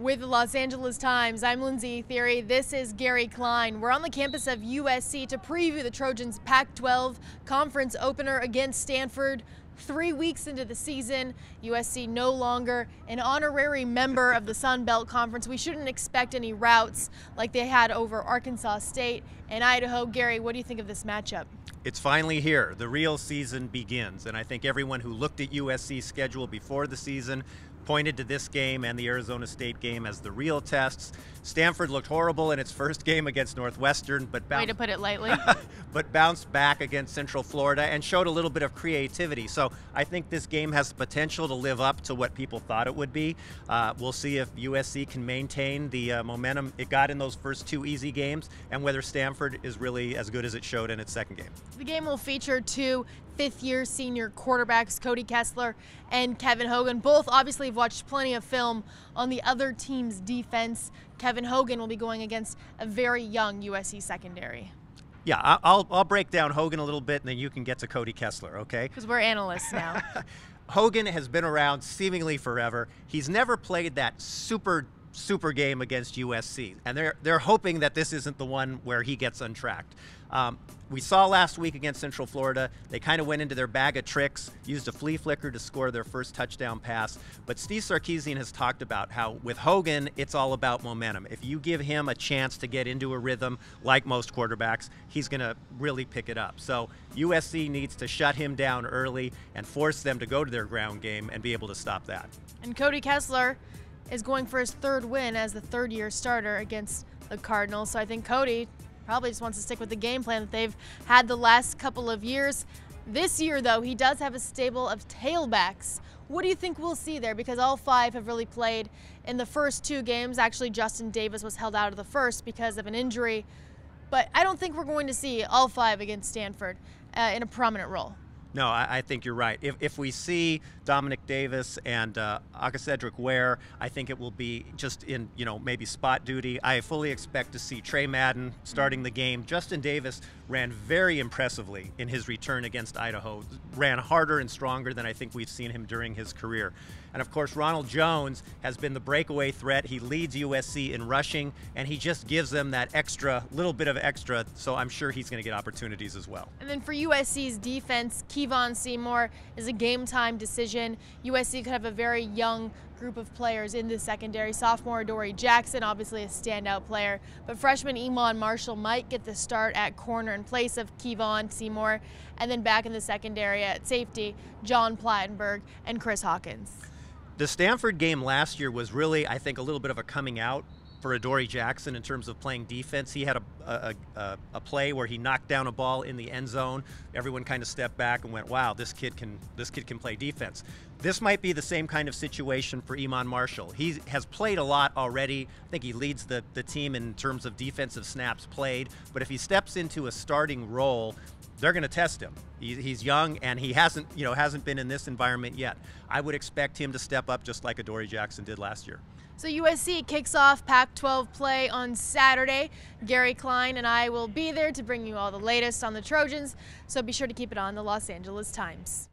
With the Los Angeles Times, I'm Lindsay Theory. This is Gary Klein. We're on the campus of USC to preview the Trojans' Pac-12 conference opener against Stanford. 3 weeks into the season, USC no longer an honorary member of the Sun Belt Conference. We shouldn't expect any routes like they had over Arkansas State and Idaho. Gary, what do you think of this matchup? It's finally here. The real season begins, and I think everyone who looked at USC's schedule before the season pointed to this game and the Arizona State game as the real tests. Stanford looked horrible in its first game against Northwestern, but way to put it lightly. but bounced back against Central Florida and showed a little bit of creativity. So I think this game has the potential to live up to what people thought it would be. We'll see if USC can maintain the momentum it got in those first two easy games and whether Stanford is really as good as it showed in its second game. The game will feature two fifth-year senior quarterbacks, Cody Kessler and Kevin Hogan. Both obviously have watched plenty of film on the other team's defense. Kevin Hogan will be going against a very young USC secondary. Yeah, I'll break down Hogan a little bit, and then you can get to Cody Kessler, okay? Because we're analysts now. Hogan has been around seemingly forever. He's never played that super game against USC, and they're hoping that this isn't the one where he gets untracked. We saw last week against Central Florida, they kind of went into their bag of tricks, used a flea flicker to score their first touchdown pass. But Steve Sarkisian has talked about how with Hogan, it's all about momentum. If you give him a chance to get into a rhythm, like most quarterbacks, he's going to really pick it up. So USC needs to shut him down early and force them to go to their ground game and be able to stop that. And Cody Kessler is going for his third win as the third-year starter against the Cardinals. So I think Cody probably just wants to stick with the game plan that they've had the last couple of years. This year, though, he does have a stable of tailbacks. What do you think we'll see there? Because all five have really played in the first two games. Actually, Justin Davis was held out of the first because of an injury. But I don't think we're going to see all five against Stanford in a prominent role. No, I think you're right. If we see Dominic Davis and Cedric Ware, I think it will be just in, maybe spot duty. I fully expect to see Trey Madden starting the game. Justin Davis ran very impressively in his return against Idaho, ran harder and stronger than I think we've seen him during his career. And of course, Ronald Jones has been the breakaway threat. He leads USC in rushing, and he just gives them that little bit of extra, so I'm sure he's going to get opportunities as well. And then for USC's defense, Kevon Seymour is a game-time decision. USC could have a very young group of players in the secondary. Sophomore Dory Jackson, obviously a standout player, but freshman Iman Marshall might get the start at corner in place of Kevon Seymour, and then back in the secondary at safety, John Plattenberg and Chris Hawkins. The Stanford game last year was really, I think, a little bit of a coming out for Adoree Jackson in terms of playing defense. He had a play where he knocked down a ball in the end zone. Everyone kind of stepped back and went, "Wow, this kid can play defense." This might be the same kind of situation for Iman Marshall. He has played a lot already. I think he leads the team in terms of defensive snaps played. But if he steps into a starting role, they're going to test him. He's young, and he hasn't been in this environment yet. I would expect him to step up just like Adoree Jackson did last year. So USC kicks off Pac-12 play on Saturday. Gary Klein and I will be there to bring you all the latest on the Trojans, so be sure to keep it on the Los Angeles Times.